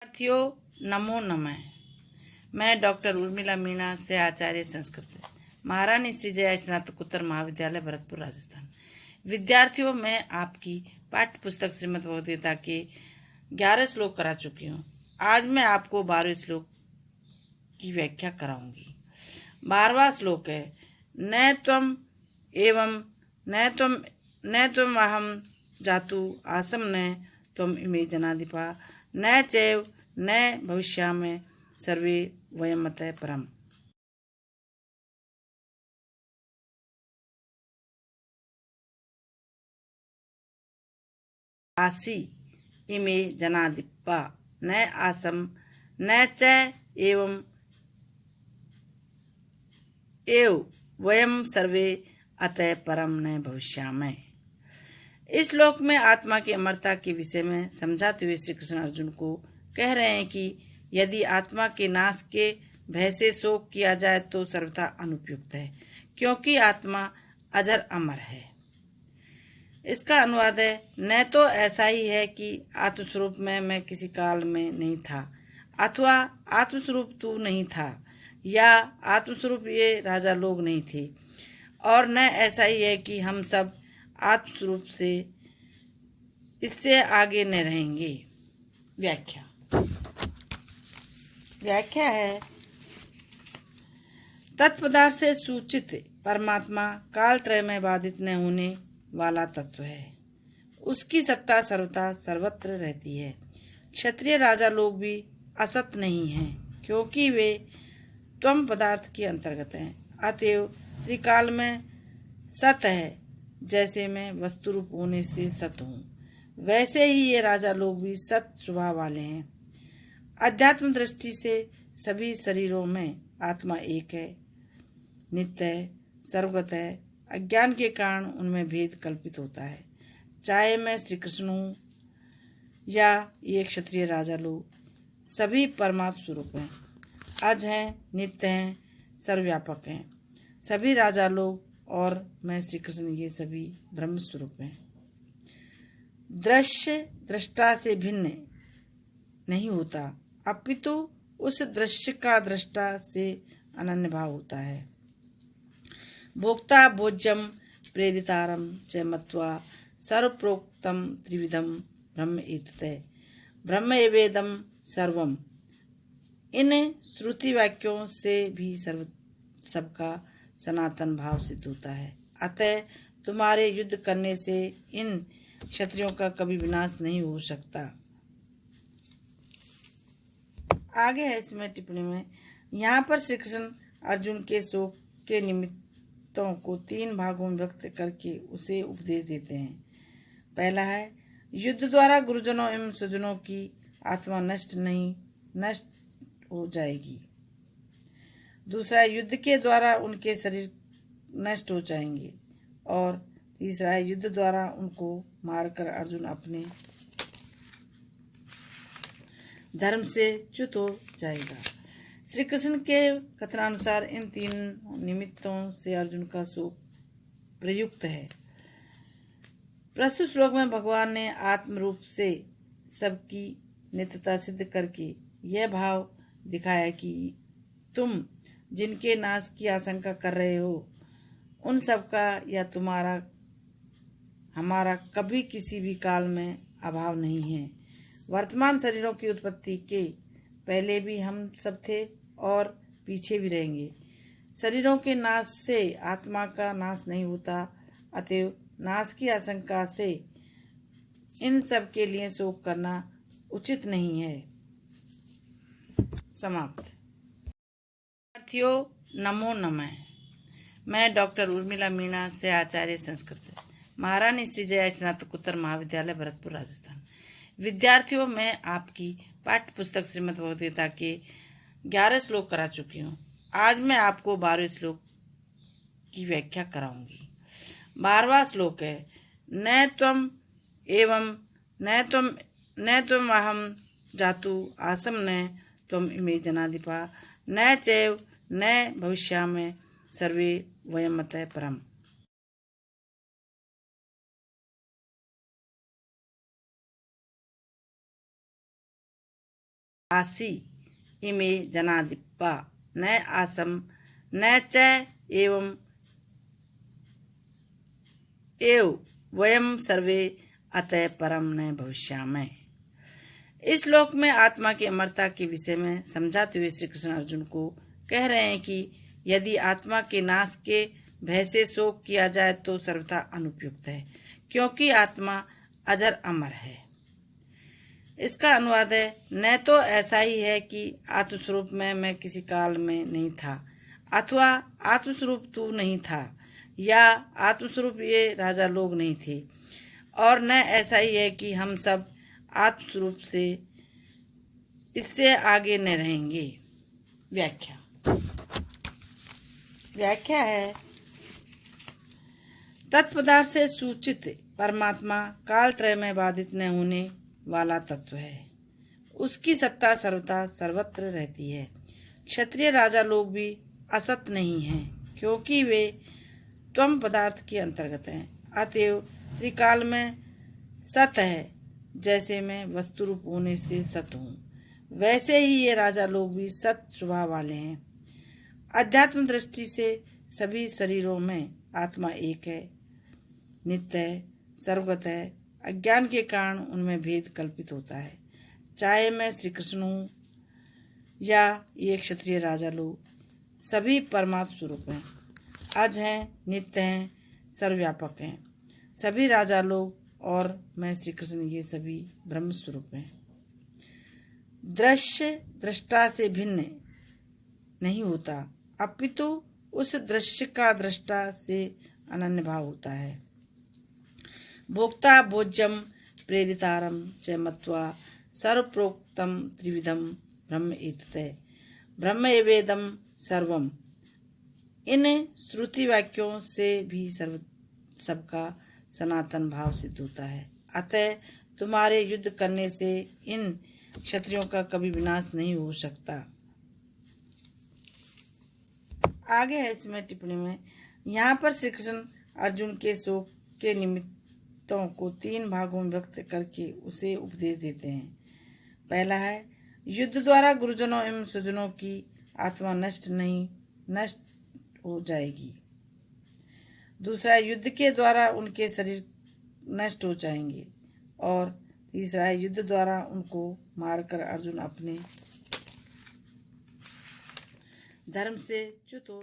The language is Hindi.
विद्यार्थियों नमो नमः। मैं डॉक्टर उर्मिला मीणा से आचार्य संस्कृत महारानी श्री जया स्नातकोत्तर महाविद्यालय भरतपुर राजस्थान। विद्यार्थियों मैं आपकी पाठ्य पुस्तक श्रीमद् भगवद गीता के 11 श्लोक करा चुकी हूँ। आज मैं आपको 12वें श्लोक की व्याख्या कराऊंगी। 12वां श्लोक है न त्वम एवं न त्वम अहम जातु आसम न त्वम इमे जनाधिपा न चैव न भविष्यामि सर्वे वयम अतः परम। आसी इमे जनाधिपा न आसम न च एवं एव वयम सर्वे अतः परम न भविष्यामि। इस श्लोक में आत्मा की अमरता के विषय में समझाते हुए श्री कृष्ण अर्जुन को कह रहे हैं कि यदि आत्मा के नाश के भय से शोक किया जाए तो सर्वथा अनुपयुक्त है, क्योंकि आत्मा अजर अमर है। इसका अनुवाद है न तो ऐसा ही है कि आत्मस्वरूप में मैं किसी काल में नहीं था, अथवा आत्मस्वरूप तू नहीं था, या आत्मस्वरूप ये राजा लोग नहीं थे, और न ऐसा ही है कि हम सब आत्मस्वरूप से इससे आगे न रहेंगे। व्याख्या है तत्पदार्थ से सूचित परमात्मा कालत्रय में बाधित न होने वाला तत्व है। उसकी सत्ता सर्वथा सर्वत्र रहती है। क्षत्रिय राजा लोग भी असत नहीं हैं, क्योंकि वे त्वम पदार्थ के अंतर्गत हैं। अतएव त्रिकाल में सत है। जैसे मैं वस्तु रूप होने से सत हूँ, वैसे ही ये राजा लोग भी सत स्वभाव वाले हैं। अध्यात्म दृष्टि से सभी शरीरों में आत्मा एक है, नित्य है, सर्वगत है। अज्ञान के कारण उनमें भेद कल्पित होता है। चाहे मैं श्री कृष्ण हूँ या ये क्षत्रिय राजा लोग, सभी परमात्म स्वरूप हैं, अज हैं, नित्य हैं, सर्वव्यापक हैं। सभी राजा लोग और मैं श्री कृष्ण ये सभी ब्रह्म स्वरूप हैं। दृश्य दृष्टा से भिन्न नहीं होता, अपितु उस दृश्य का दृष्टा से अनन्य भाव होता है। भोक्ता भोज्यम प्रेरितारम च मत्वा सर्वप्रोक्तम त्रिविधम ब्रह्म एतत् ब्रह्म एवेदम सर्वम। इन श्रुति वाक्यों से भी सबका सनातन भाव सिद्ध होता है। अतः तुम्हारे युद्ध करने से इन क्षत्रियों का कभी विनाश नहीं हो सकता। आगे है इसमें टिप्पणी में, यहाँ पर श्री कृष्ण अर्जुन के शोक के निमित्तों को 3 भागों में व्यक्त करके उसे उपदेश देते हैं। पहला है युद्ध द्वारा गुरुजनों एवं स्वजनों की आत्मा नष्ट हो जाएगी। दूसरा है युद्ध के द्वारा उनके शरीर नष्ट हो जाएंगे। और तीसरा है युद्ध द्वारा उनको मारकर अर्जुन अपने धर्म से च्युत हो जाएगा। श्री कृष्ण के कथनानुसार इन 3 निमित्तों से अर्जुन का शोक प्रयुक्त है। प्रस्तुत श्लोक में भगवान ने आत्म रूप से सबकी नित्यता सिद्ध करके यह भाव दिखाया कि तुम जिनके नाश की आशंका कर रहे हो, उन सबका या तुम्हारा हमारा कभी किसी भी काल में अभाव नहीं है। वर्तमान शरीरों की उत्पत्ति के पहले भी हम सब थे और पीछे भी रहेंगे। शरीरों के नाश से आत्मा का नाश नहीं होता, अतएव नाश की आशंका से इन सब के लिए शोक करना उचित नहीं है। समाप्त। विद्यार्थियों नमो नमः। मैं डॉक्टर उर्मिला मीणा से आचार्य संस्कृत महारानी श्री जया स्नातकोत्तर महाविद्यालय भरतपुर राजस्थान। विद्यार्थियों मैं आपकी पाठ्य पुस्तक श्रीमद् भगवद गीता के 11 श्लोक करा चुकी हूँ। आज मैं आपको 12वें श्लोक की व्याख्या कराऊंगी। 12वां श्लोक है न त्वम एवं न त्वम अहम जातु आसम न त्वम इमे जनाधिपा न चैव न भविष्यामि सर्वे वयम अतः परम। आसी इमे जनाधिपा न आसम न च एवं एव वयम सर्वे अतः परम न भविष्यामः। इस श्लोक में आत्मा की अमरता के विषय में समझाते हुए श्री कृष्ण अर्जुन को कह रहे हैं कि यदि आत्मा के नाश के भय से शोक किया जाए तो सर्वथा अनुपयुक्त है, क्योंकि आत्मा अजर अमर है। इसका अनुवाद है, न तो ऐसा ही है कि आत्मस्वरूप में मैं किसी काल में नहीं था, अथवा आत्मस्वरूप तू नहीं था, या आत्मस्वरूप ये राजा लोग नहीं थे, और न ऐसा ही है कि हम सब आत्मस्वरूप से इससे आगे न रहेंगे। व्याख्या है, तत्पदार्थ से सूचित परमात्मा काल त्रय में बाधित न होने वाला तत्व है। उसकी सत्ता सर्वथा सर्वत्र रहती है। क्षत्रिय राजा लोग भी असत नहीं हैं, क्योंकि वे त्वम पदार्थ के अंतर्गत हैं। अतएव त्रिकाल में सत है। जैसे मैं वस्तु रूप होने से सत हूँ, वैसे ही ये राजा लोग भी सत स्वभाव वाले हैं। अध्यात्म दृष्टि से सभी शरीरों में आत्मा एक है, नित्य है, सर्वगत है। अज्ञान के कारण उनमें भेद कल्पित होता है। चाहे मैं श्री कृष्ण हूँ या ये क्षत्रिय राजा लोग, सभी परमात्म स्वरूप हैं, अज हैं, नित्य हैं, सर्वव्यापक हैं। सभी राजा लोग और मैं श्री कृष्ण, ये सभी ब्रह्म स्वरूप हैं। दृश्य दृष्टा से भिन्न नहीं होता, अपितु उस दृश्य का दृष्टा से अनन्य भाव होता है। भोक्ता भोज्यम प्रेरितारम च मत्वा सर्वप्रोक्तम त्रिविधम ब्रह्म एतत् ब्रह्म एवेदम सर्वम। इन श्रुति वाक्यों से भी सबका सनातन भाव सिद्ध होता है। अतः तुम्हारे युद्ध करने से इन क्षत्रियों का कभी विनाश नहीं हो सकता। आगे है इसमें टिप्पणी में, यहाँ पर श्री कृष्ण अर्जुन के शोक के निमित्तों को 3 भागों में व्यक्त करके उसे उपदेश देते हैं। पहला है, युद्ध द्वारा गुरुजनों एवं स्वजनों की आत्मा नष्ट हो जाएगी। दूसरा, युद्ध के द्वारा उनके शरीर नष्ट हो जाएंगे। और तीसरा है, युद्ध द्वारा उनको मारकर अर्जुन अपने धर्म से च्युत हो